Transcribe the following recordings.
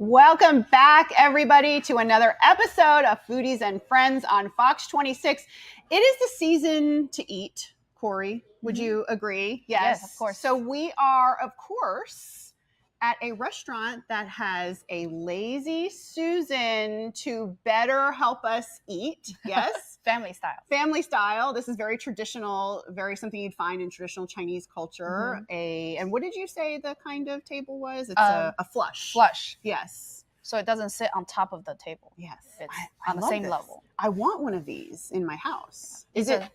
Welcome back, everybody, to another episode of Foodies and Friends on Fox 26. It is the season to eat, Cori. Would you agree? Yes, of course. So we are, of course, at a restaurant that has a lazy Susan to better help us eat. Yes. Family style. Family style. This is very traditional, very something you'd find in traditional Chinese culture. And what did you say the kind of table was? It's a flush. Flush. Yes. So it doesn't sit on top of the table. Yes. It's I on the love same this. level. I want one of these in my house. Is it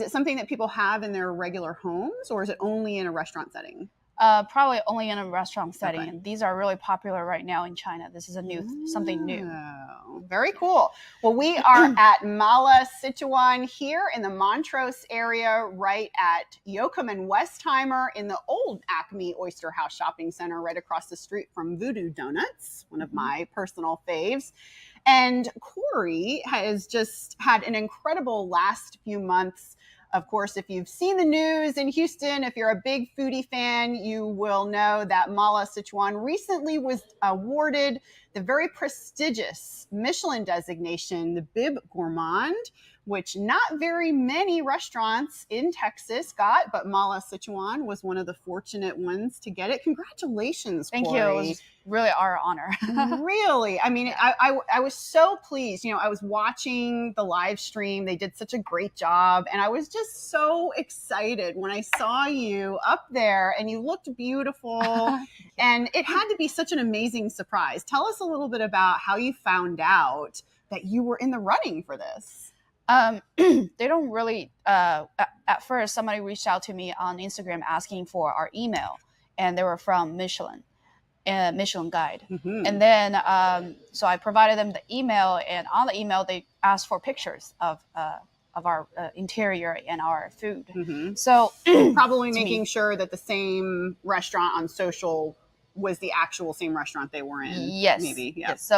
something that people have in their regular homes, or is it only in a restaurant setting? Probably only in a restaurant setting. Okay. And these are really popular right now in China. This is something new. Very cool. Well, we are at Mala Sichuan here in the Montrose area, right at Yoakum and Westheimer in the old Acme Oyster House Shopping Center, right across the street from Voodoo Donuts, one of my personal faves. And Cori has just had an incredible last few months. Of course, if you've seen the news in Houston, if you're a big foodie fan, you will know that Mala Sichuan recently was awarded the very prestigious Michelin designation, the Bib Gourmand, which not very many restaurants in Texas got, but Mala Sichuan was one of the fortunate ones to get it. Congratulations, Thank Cori. you. It was really our honor. Really? I mean, I was so pleased. You know, I was watching the live stream. They did such a great job. And I was just so excited when I saw you up there and you looked beautiful. And it had to be such an amazing surprise. Tell us a little bit about how you found out that you were in the running for this. They don't really, at first, somebody reached out to me on Instagram asking for our email, and they were from Michelin Guide. And then, so I provided them the email, and on the email, they asked for pictures of our interior and our food. So probably making sure that the same restaurant on social was the actual same restaurant they were in. Yes. Maybe. Yeah. Yes.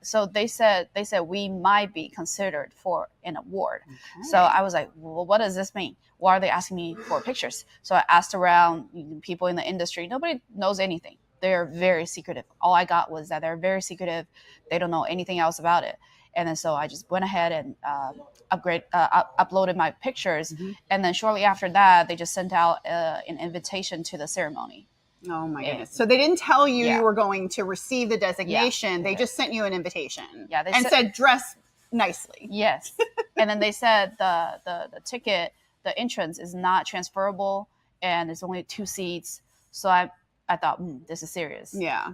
So they said we might be considered for an award. Okay. So I was like, well, what does this mean? Why are they asking me for pictures? So I asked around people in the industry. Nobody knows anything. They're very secretive. All I got was that they're very secretive. They don't know anything else about it. And then so I just went ahead and uploaded my pictures. And then shortly after that, they just sent out an invitation to the ceremony. Oh my goodness. So they didn't tell you you were going to receive the designation. They just sent you an invitation. Yeah. And said dress nicely. Yes. And then they said the ticket, the entrance is not transferable and it's only 2 seats. So I thought, this is serious. Yeah.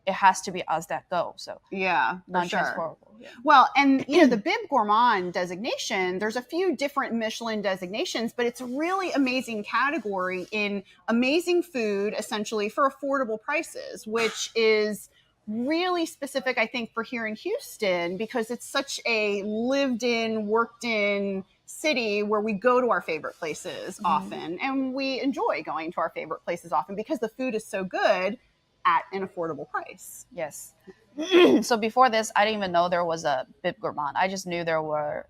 It has to be us that go. So non-transferable. Sure. Yeah. Well, and the Bib Gourmand designation, there's a few different Michelin designations, but it's a really amazing category in amazing food, essentially for affordable prices, which is really specific, I think, for here in Houston, because it's such a lived in, worked in city where we go to our favorite places often, and we enjoy going to our favorite places often because the food is so good at an affordable price. Yes. So before this, I didn't even know there was a Bib Gourmand. I just knew there were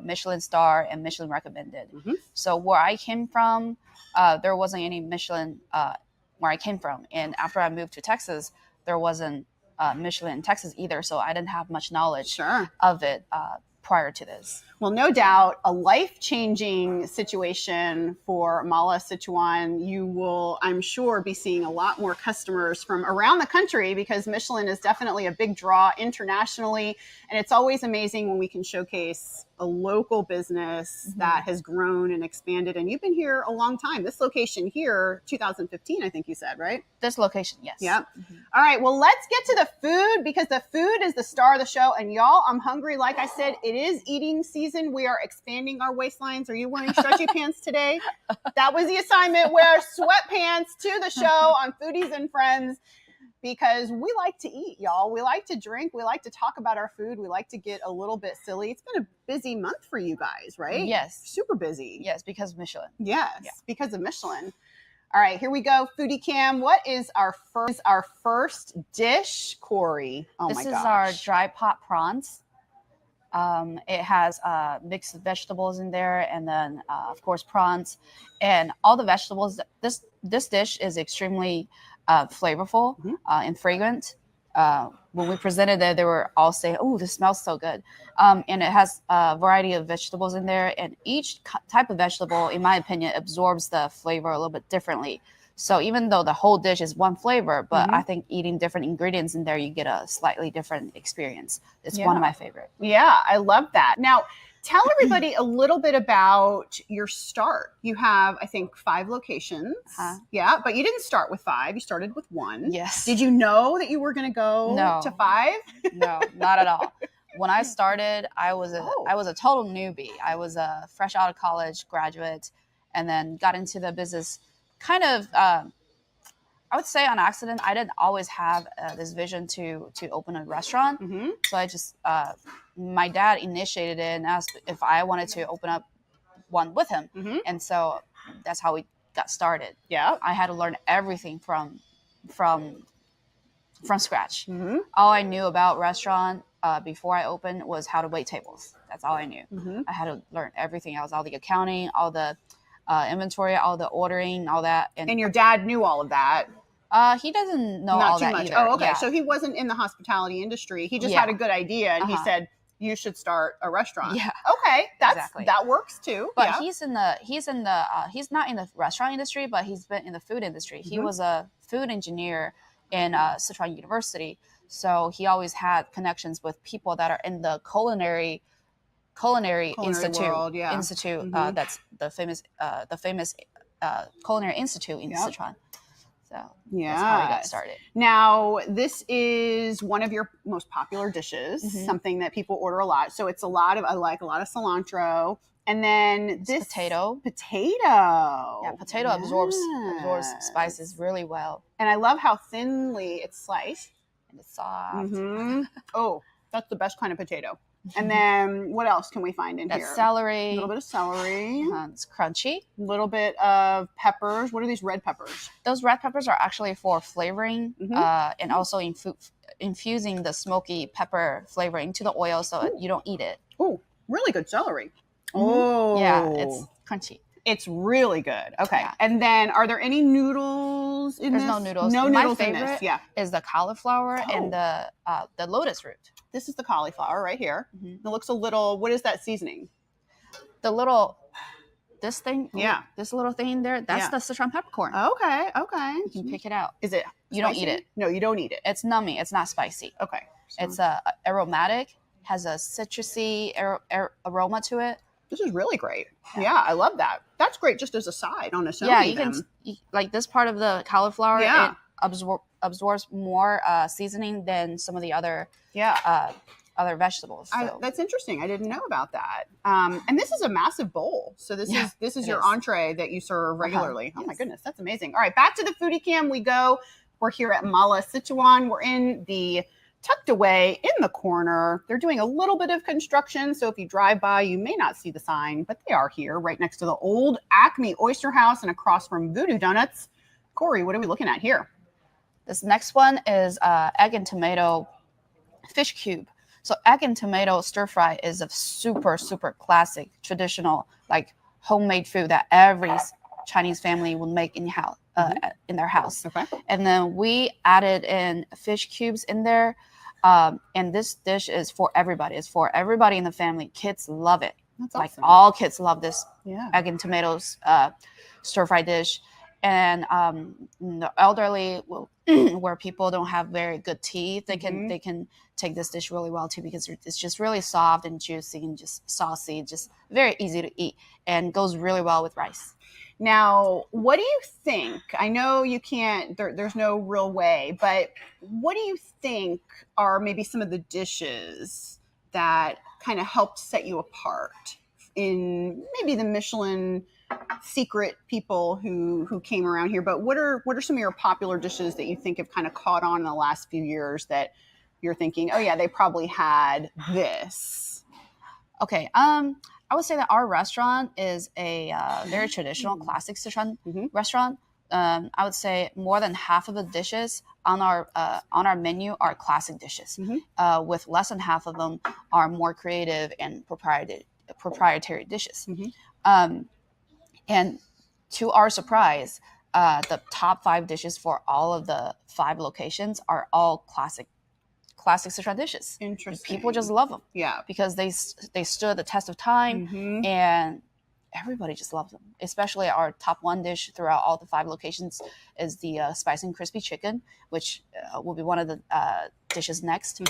Michelin star and Michelin recommended. So where I came from, there wasn't any Michelin where I came from. And after I moved to Texas, there wasn't Michelin in Texas either. So I didn't have much knowledge of it prior to this. Well, no doubt a life-changing situation for Mala Sichuan. You will, I'm sure, be seeing a lot more customers from around the country because Michelin is definitely a big draw internationally. And it's always amazing when we can showcase a local business that has grown and expanded. And you've been here a long time. This location here, 2015, I think you said, right? This location, yes. Yep. All right. Well, let's get to the food because the food is the star of the show. And y'all, I'm hungry. Like I said, it is eating season. We are expanding our waistlines. Are you wearing stretchy pants today? That was the assignment. Wear sweatpants to the show on Foodies and Friends. Because we like to eat, y'all. We like to drink. We like to talk about our food. We like to get a little bit silly. It's been a busy month for you guys, right? Yes. Super busy. Yes, because of Michelin. Yes, because of Michelin. All right, here we go. Foodie Cam, what is our first dish, Cori? Oh my gosh. This is our dry pot prawns. It has mixed vegetables in there, and then of course prawns, and all the vegetables. This dish is extremely flavorful and fragrant. When we presented it, they were all saying, "Oh, this smells so good," and it has a variety of vegetables in there, and each type of vegetable, in my opinion, absorbs the flavor a little bit differently. So even though the whole dish is one flavor, but I think eating different ingredients in there, you get a slightly different experience. It's one of my favorite. Yeah, I love that. Now, tell everybody a little bit about your start. You have, I think, 5 locations. Yeah, but you didn't start with 5. You started with 1. Yes. Did you know that you were going to go to 5? No, not at all. When I started, I was a total newbie. I was a fresh out of college graduate, and then got into the business kind of, I would say on accident. I didn't always have this vision to open a restaurant. So I just, my dad initiated it and asked if I wanted to open up one with him. And so that's how we got started. Yeah. I had to learn everything from scratch. All I knew about restaurant before I opened was how to wait tables. That's all I knew. I had to learn everything else, all the accounting, all the inventory, all the ordering, all that. And your dad knew all of that? He doesn't know Not all too that much. either. Oh, okay. Yeah. So he wasn't in the hospitality industry. He just had a good idea, and he said, "You should start a restaurant." Yeah. Okay, that works too. But he's not in the restaurant industry, but he's been in the food industry. He was a food engineer in Sichuan University, so he always had connections with people that are in the culinary institute. World, That's the famous culinary institute in Sichuan. So that's how we got started. Now, this is one of your most popular dishes, something that people order a lot. So it's I like a lot of cilantro. And then this potato. Yeah, potato absorbs spices really well. And I love how thinly it's sliced. And it's soft. Oh, that's the best kind of potato. And then what else can we find in here? Celery. A little bit of celery. It's crunchy. A little bit of peppers. What are these red peppers? Those red peppers are actually for flavoring and also infusing the smoky pepper flavor into the oil so you don't eat it. Oh, really good celery. Oh. Yeah, it's crunchy. It's really good. Okay. Yeah. And then are there any noodles in this? There's no noodles. No My noodles favorite in this. Yeah. is the cauliflower and the lotus root. This is the cauliflower right here. It looks a little, what is that seasoning? This thing? Yeah. This little thing there, that's the Sichuan peppercorn. Okay. You can pick it out. Is it spicy? You don't eat it. No, you don't eat it. It's nummy. It's not spicy. Okay. So it's aromatic, has a citrusy aroma to it. This is really great. Yeah, I love that. That's great just as a side on its own. Yeah, you can, like this part of the cauliflower, it absorbs more seasoning than some of the other other vegetables. So. That's interesting. I didn't know about that. And this is a massive bowl. So this is your entree that you serve regularly. Oh my goodness, that's amazing. All right, back to the foodie cam we go. We're here at Mala Sichuan. We're in the tucked away in the corner. They're doing a little bit of construction, so if you drive by, you may not see the sign, but they are here right next to the old Acme Oyster House and across from Voodoo Donuts. Cori, what are we looking at here? This next one is egg and tomato fish cube. So egg and tomato stir fry is a super, super classic, traditional, like homemade food that every Chinese family would make in their house. Okay. And then we added in fish cubes in there. And this dish is for everybody. It's for everybody in the family. Kids love it. That's like awesome. All kids love this egg and tomatoes stir fry dish. And the elderly, where people don't have very good teeth, they can take this dish really well too, because it's just really soft and juicy and just saucy, just very easy to eat, and goes really well with rice. Now, what do you think? I know you can't, there's no real way, but what do you think are maybe some of the dishes that kind of helped set you apart in maybe the Michelin secret people who came around here? But what are some of your popular dishes that you think have kind of caught on in the last few years that you're thinking, oh yeah, they probably had this? Okay, I would say that our restaurant is a very traditional, classic Sichuan restaurant. I would say more than half of the dishes on our menu are classic dishes, with less than half of them are more creative and proprietary dishes. And to our surprise, the top 5 dishes for all of the 5 locations are all classic Sichuan dishes. Interesting. People just love them. Yeah. Because they stood the test of time, and everybody just loves them. Especially our top 1 dish throughout all the 5 locations is the spicy and crispy chicken, which will be one of the dishes next.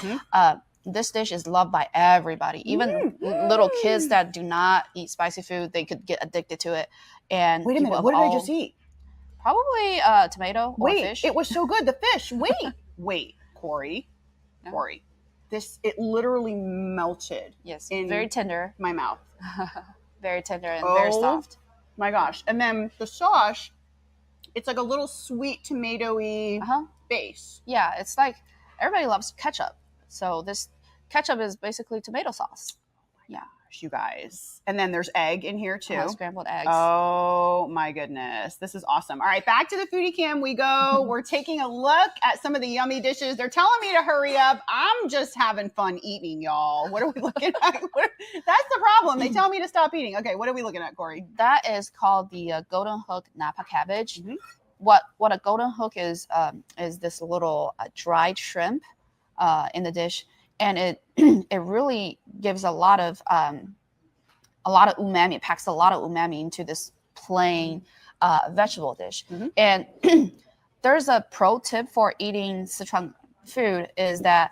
This dish is loved by everybody, even little kids that do not eat spicy food. They could get addicted to it. And wait a minute, what did I just eat? Probably tomato or fish. It was so good. The fish. Wait, Cori. No. Cori. It literally melted. Yes, in very tender. my mouth. Very tender and very soft. My gosh. And then the sauce, it's like a little sweet tomatoey base. Yeah, it's like everybody loves ketchup. So this ketchup is basically tomato sauce. Yeah. You guys. And then there's egg in here too. Scrambled eggs. Oh my goodness. This is awesome. All right, back to the foodie cam we go. We're taking a look at some of the yummy dishes. They're telling me to hurry up. I'm just having fun eating, y'all. What are we looking at? That's the problem. They tell me to stop eating. Okay, what are we looking at, Cori? That is called the golden hook napa cabbage. What a golden hook is this little dried shrimp in the dish. And it really gives a lot of umami. It packs a lot of umami into this plain vegetable dish. And there's a pro tip for eating Sichuan food is that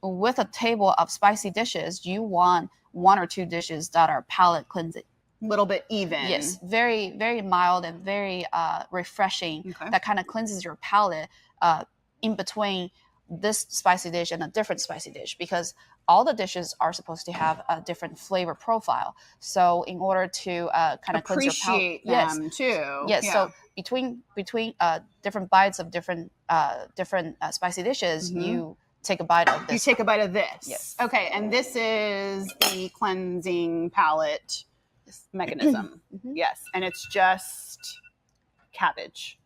with a table of spicy dishes, you want 1 or 2 dishes that are palate cleansing. A little bit even. Yes, very, very mild and very refreshing. That kind of cleanses your palate in between this spicy dish and a different spicy dish, because all the dishes are supposed to have a different flavor profile. So in order to kind of cleanse your palate, them too. Yes. Yeah. So between different bites of different spicy dishes, you take a bite of this. You take a bite of this. Yes. Okay, and this is the cleansing palate mechanism. Yes, and it's just cabbage.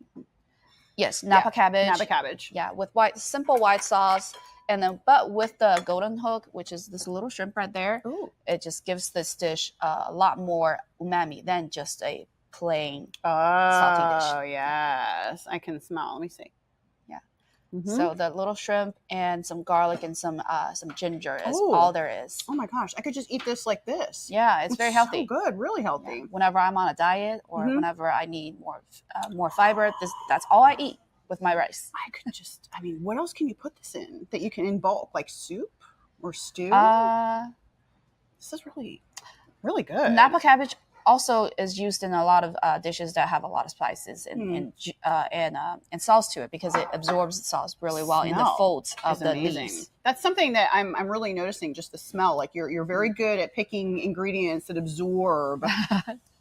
Yes, napa cabbage. Napa cabbage. Yeah, with simple white sauce, and then but with the golden hook, which is this little shrimp right there. Ooh. It just gives this dish a lot more umami than just a plain salty dish. Oh yes, I can smell. Let me see. Yeah. So the little shrimp and some garlic and some ginger is all there is. Oh my gosh, I could just eat this like this. Yeah, it's very healthy. So good, really healthy. Yeah. Whenever I'm on a diet or whenever I need more fiber, that's all I eat with my rice. I could just, what else can you put this in that you can in bulk, like soup or stew? This is really, really good. Napa cabbage also is used in a lot of dishes that have a lot of spices and sauce to it, because it absorbs the sauce really well in the folds of the leaves. That's something that I'm really noticing, just the smell. Like you're very good at picking ingredients that absorb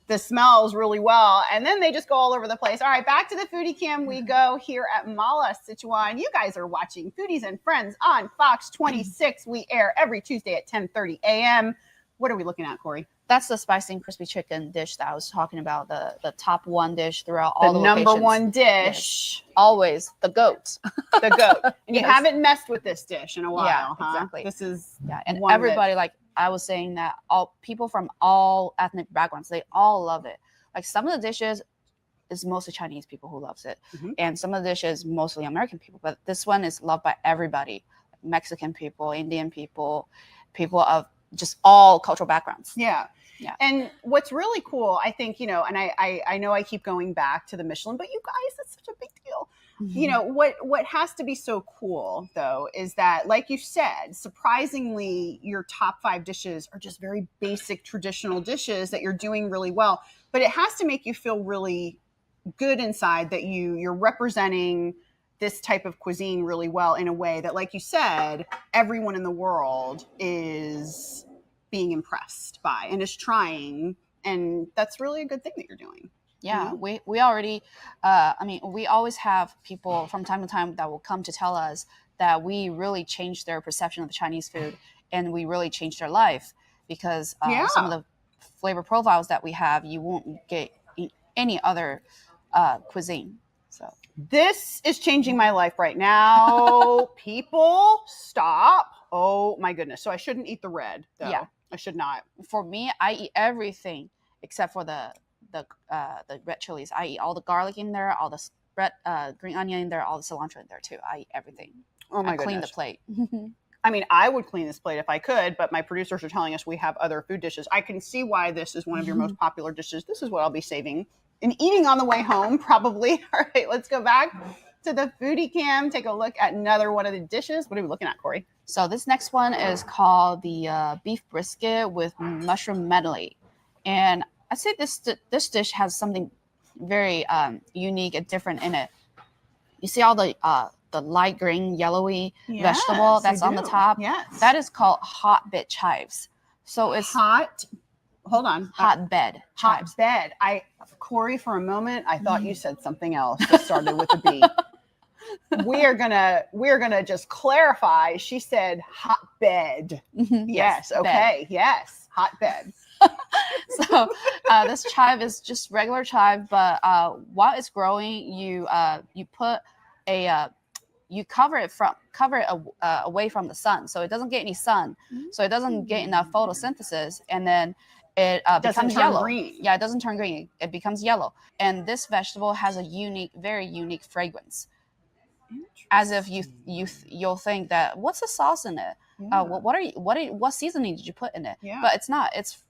the smells really well, and then they just go all over the place. All right, back to the foodie cam we go here at Mala Sichuan. You guys are watching Foodies and Friends on Fox 26. We air every Tuesday at 10:30 a.m. What are we looking at, Cori? That's the spicy and crispy chicken dish that I was talking about, the top 1 dish throughout all the number locations. 1 dish. Yes. Always the goat. The goat. And you haven't messed with this dish in a while, yeah, huh? Exactly. This is and everybody, like I was saying, that all people from all ethnic backgrounds, they all love it. Like some of the dishes is mostly Chinese people who loves it, and some of the dishes mostly American people, but this one is loved by everybody. Mexican people, Indian people, people of just all cultural backgrounds. Yeah. And what's really cool, I think, and I know I keep going back to the Michelin, but you guys, it's such a big deal. What has to be so cool though is that, like you said, surprisingly, your top 5 dishes are just very basic traditional dishes that you're doing really well, but it has to make you feel really good inside that you're representing this type of cuisine really well in a way that, like you said, everyone in the world is being impressed by and is trying, and that's really a good thing that you're doing. Yeah, we already, we always have people from time to time that will come to tell us that we really changed their perception of the Chinese food, and we really changed their life, because some of the flavor profiles that we have, you won't get in any other cuisine. So this is changing my life right now. People, stop. Oh my goodness. So I shouldn't eat the red, though. Yeah. I should not. For me, I eat everything except for the the red chilies. I eat all the garlic in there, all the red green onion in there, all the cilantro in there too. I eat everything. Oh my I clean the goodness. plate. I mean, I would clean this plate if I could, but my producers are telling us we have other food dishes. I can see why this is one of your most popular dishes. This is what I'll be saving and eating on the way home, probably. All right, let's go back to the foodie cam. Take a look at another one of the dishes. What are we looking at, Cori? So this next one is called the beef brisket with mushroom medley. And I'd say this dish has something very unique and different in it. You see all the light green, yellowy vegetable that's on the top? Yes. That is called hotbed chives. So it's hotbed chives. Cori, for a moment, I thought you said something else that started with a B. We're gonna just clarify. She said hotbed. Yes. Okay. Bed. Yes. Hotbed. So this chive is just regular chive, but while it's growing, you put you cover it away from the sun, so it doesn't get any sun, so it doesn't get enough photosynthesis, and then it becomes yellow. Green. Yeah, it doesn't turn green. It becomes yellow, and this vegetable has a very unique fragrance. As if you'll think that what's the sauce in it? Yeah. What seasoning did you put in it? Yeah. But it's not. It's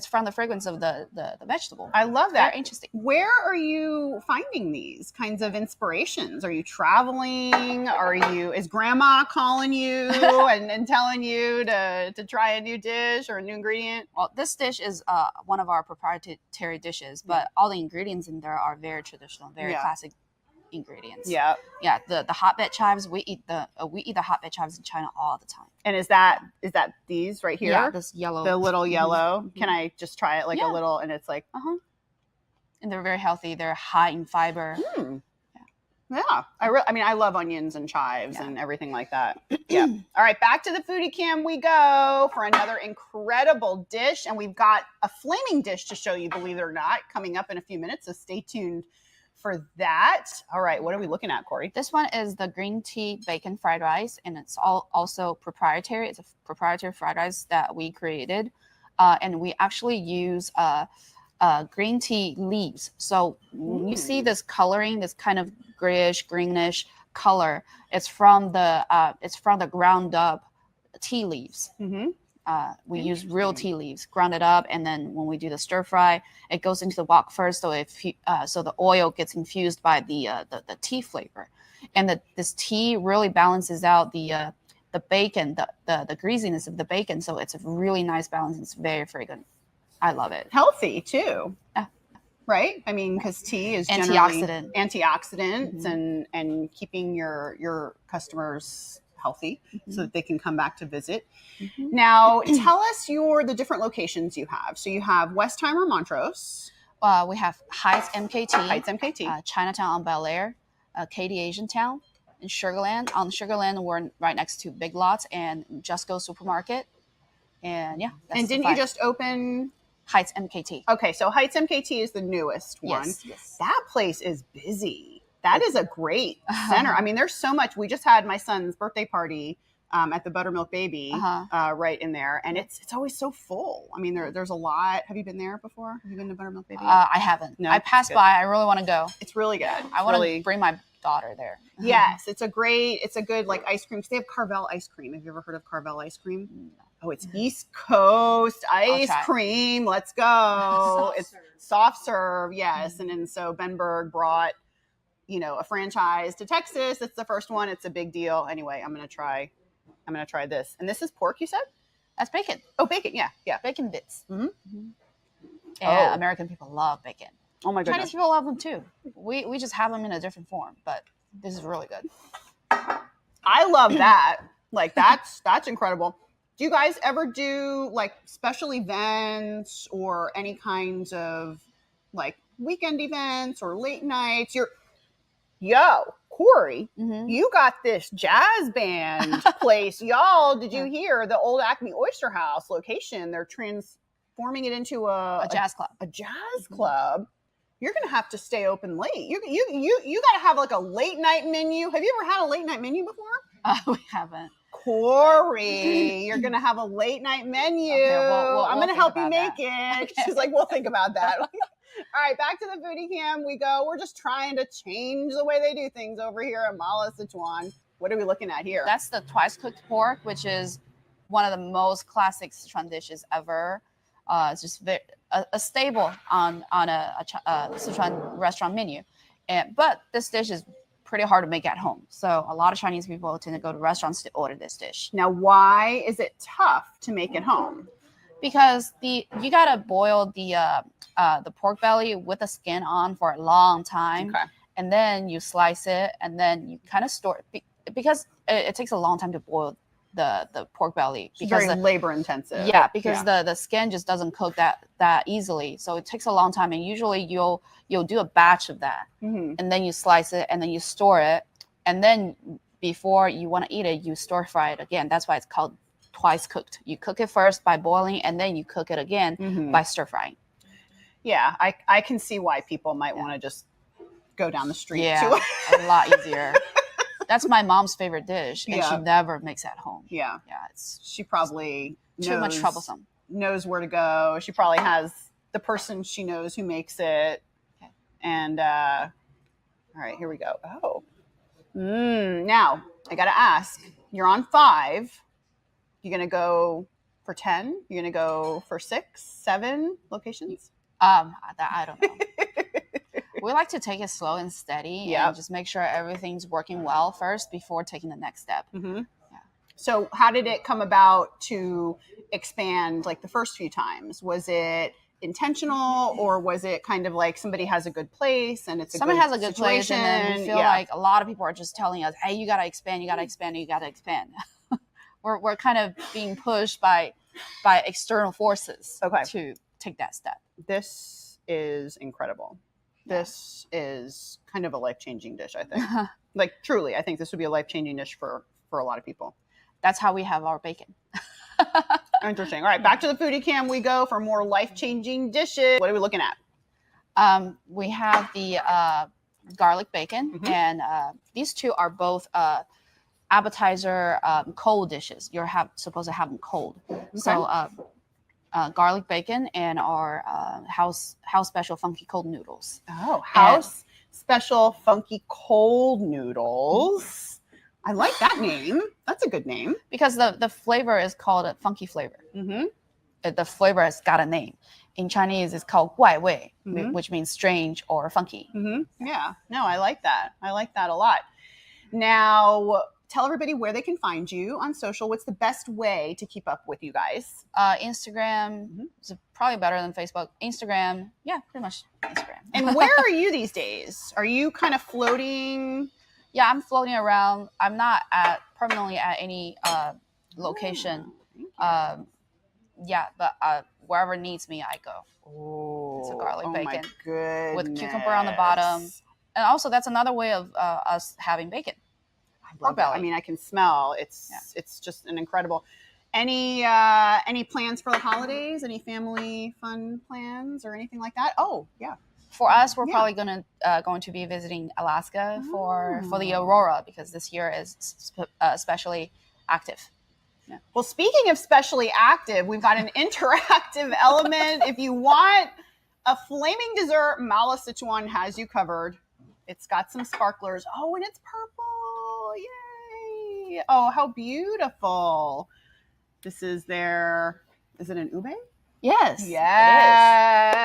from the fragrance of the vegetable. I love that. Very interesting. Where are you finding these kinds of inspirations? Are you traveling? Is grandma calling you and telling you to try a new dish or a new ingredient? Well, this dish is one of our proprietary dishes, but all the ingredients in there are very traditional, very classic ingredients. Yeah. Yeah. The hotbed chives, we eat the hotbed chives in China all the time. And is that these right here? Yeah, this yellow. The little yellow. Mm-hmm. Can I just try it a little? And it's like, and they're very healthy. They're high in fiber. Yeah. I love onions and chives and everything like that. Yeah. All right, back to the foodie cam we go for another incredible dish, and we've got a flaming dish to show you, believe it or not, coming up in a few minutes. So stay tuned for that. All right, what are we looking at, Cori? This one is the green tea bacon fried rice, and it's also proprietary. It's a proprietary fried rice that we created, and we actually use green tea leaves. So you see this coloring, this kind of grayish, greenish color. It's from the ground up tea leaves. Mm-hmm. We use real tea leaves, ground it up, and then when we do the stir fry, it goes into the wok first, so the oil gets infused by the tea flavor, and this tea really balances out the bacon, the greasiness of the bacon. So it's a really nice balance. It's very fragrant. I love it. Healthy too. Right? I mean, because tea is antioxidants and keeping your customers healthy so that they can come back to visit. Now, tell us the different locations you have. So you have Westheimer, Montrose. We have Heights MKT. Chinatown on Bel Air, Katy Asian Town, in Sugar Land. On Sugar Land, we're right next to Big Lots and Just Go Supermarket. And and didn't you just open Heights MKT? Okay, so Heights MKT is the newest one. Yes. That place is busy. That is a great center. I mean, there's so much. We just had my son's birthday party at the Buttermilk Baby right in there, and it's always so full. I mean, there's a lot. Have you been there before? Have you been to Buttermilk Baby? I haven't. No, I passed by. I really want to go. It's really good. I want to bring my daughter there. Yes, it's a good like ice cream. They have Carvel ice cream. Have you ever heard of Carvel ice cream? Oh, it's East Coast ice cream. Let's go. It's soft serve. Yes, and so Ben Berg brought a franchise to Texas. It's the first one. It's a big deal. Anyway, I'm gonna try this. And this is pork, you said? That's bacon. Oh, bacon. Yeah. Bacon bits. Yeah, American people love bacon. Oh my goodness. Chinese people love them too. We just have them in a different form, but this is really good. I love that. Like that's incredible. Do you guys ever do like special events or any kinds of like weekend events or late nights? Cori, you got this jazz band place. Y'all, did you hear the old Acme Oyster House location? They're transforming it into a jazz club. A jazz club. You're gonna have to stay open late. You gotta have like a late night menu. Have you ever had a late night menu before? We haven't. Cori, you're gonna have a late night menu. Okay, we'll I'm gonna help you make it. Okay. She's like, we'll think about that. All right, back to the foodie cam we go. We're just trying to change the way they do things over here at Mala Sichuan. What are we looking at here? That's the twice cooked pork, which is one of the most classic Sichuan dishes ever. It's just a staple on a Sichuan restaurant menu. But this dish is pretty hard to make at home. So a lot of Chinese people tend to go to restaurants to order this dish. Now, why is it tough to make at home? Because you gotta boil the pork belly with the skin on for a long time, Okay. and then you slice it, and then you kind of store it because it takes a long time to boil the pork belly. Because Very labor intensive. Yeah, because the skin just doesn't cook that easily, so it takes a long time. And usually you'll do a batch of that, and then you slice it, and then you store it, and then before you want to eat it, you stir fry it again. That's why it's called twice cooked. You cook it first by boiling, and then you cook it again by stir frying. Yeah, I can see why people might want to just go down the street to it. A lot easier. That's my mom's favorite dish, and she never makes it at home. Yeah. She probably too much troublesome. Knows where to go. She probably has the person she knows who makes it. Okay. And all right, here we go. Oh, now I got to ask. You're on 5. You're gonna go for 10? You're gonna go for 6, 7 locations? I don't know. We like to take it slow and steady, and just make sure everything's working well first before taking the next step. Yeah. So how did it come about to expand like the first few times? Was it intentional, or was it kind of like somebody has a good place and somebody has a good place, and then we feel like a lot of people are just telling us, hey, you got to expand, you got to expand, you got to expand. We're kind of being pushed by external forces to take that step. This is incredible. This is kind of a life-changing dish, I think. Like, truly, I think this would be a life-changing dish for a lot of people. That's how we have our bacon. Interesting. All right, back to the foodie cam we go for more life-changing dishes. What are we looking at? We have the garlic bacon, and these two are both appetizer cold dishes. You're supposed to have them cold. Okay. So garlic bacon and our house special funky cold noodles. Oh, house special funky cold noodles. I like that name. That's a good name. Because the flavor is called a funky flavor. The flavor has got a name. In Chinese, it's called 怪味, which means strange or funky. Yeah. No, I like that. I like that a lot. Now, tell everybody where they can find you on social. What's the best way to keep up with you guys? Instagram is probably better than Facebook. Instagram, yeah, pretty much Instagram. And where are you these days? Are you kind of floating? Yeah, I'm floating around. I'm not permanently at any location. But wherever needs me, I go. Oh, it's a garlic bacon with cucumber on the bottom. And also, that's another way of us having bacon. I mean, I can smell. It's just an incredible. Any plans for the holidays? Any family fun plans or anything like that? Oh, yeah. For us, we're probably going to be visiting Alaska for the aurora, because this year is especially active. Yeah. Well, speaking of specially active, we've got an interactive element. If you want a flaming dessert, Mala Sichuan has you covered. It's got some sparklers. Oh, and it's purple. Yay. Oh, how beautiful. This is is it an ube? Yes. Yes.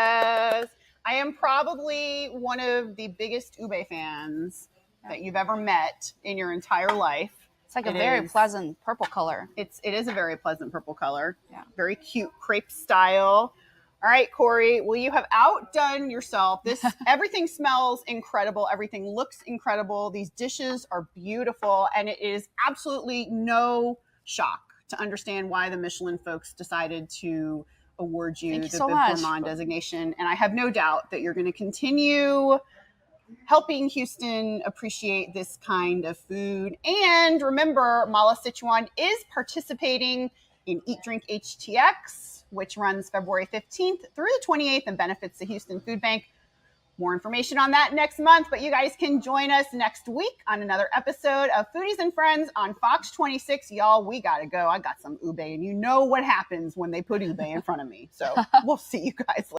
It is. I am probably one of the biggest ube fans that you've ever met in your entire life. It's like a very pleasant purple color. It is a very pleasant purple color. Yeah. Very cute crepe style. All right, Cori, well, you have outdone yourself. Everything smells incredible. Everything looks incredible. These dishes are beautiful. And it is absolutely no shock to understand why the Michelin folks decided to award you the gourmand designation. And I have no doubt that you're going to continue helping Houston appreciate this kind of food. And remember, Mala Sichuan is participating in Eat Drink HTX, which runs February 15th through the 28th and benefits the Houston Food Bank. More information on that next month, but you guys can join us next week on another episode of Foodies and Friends on Fox 26. Y'all, we got to go. I got some ube, and you know what happens when they put ube in front of me. So we'll see you guys later.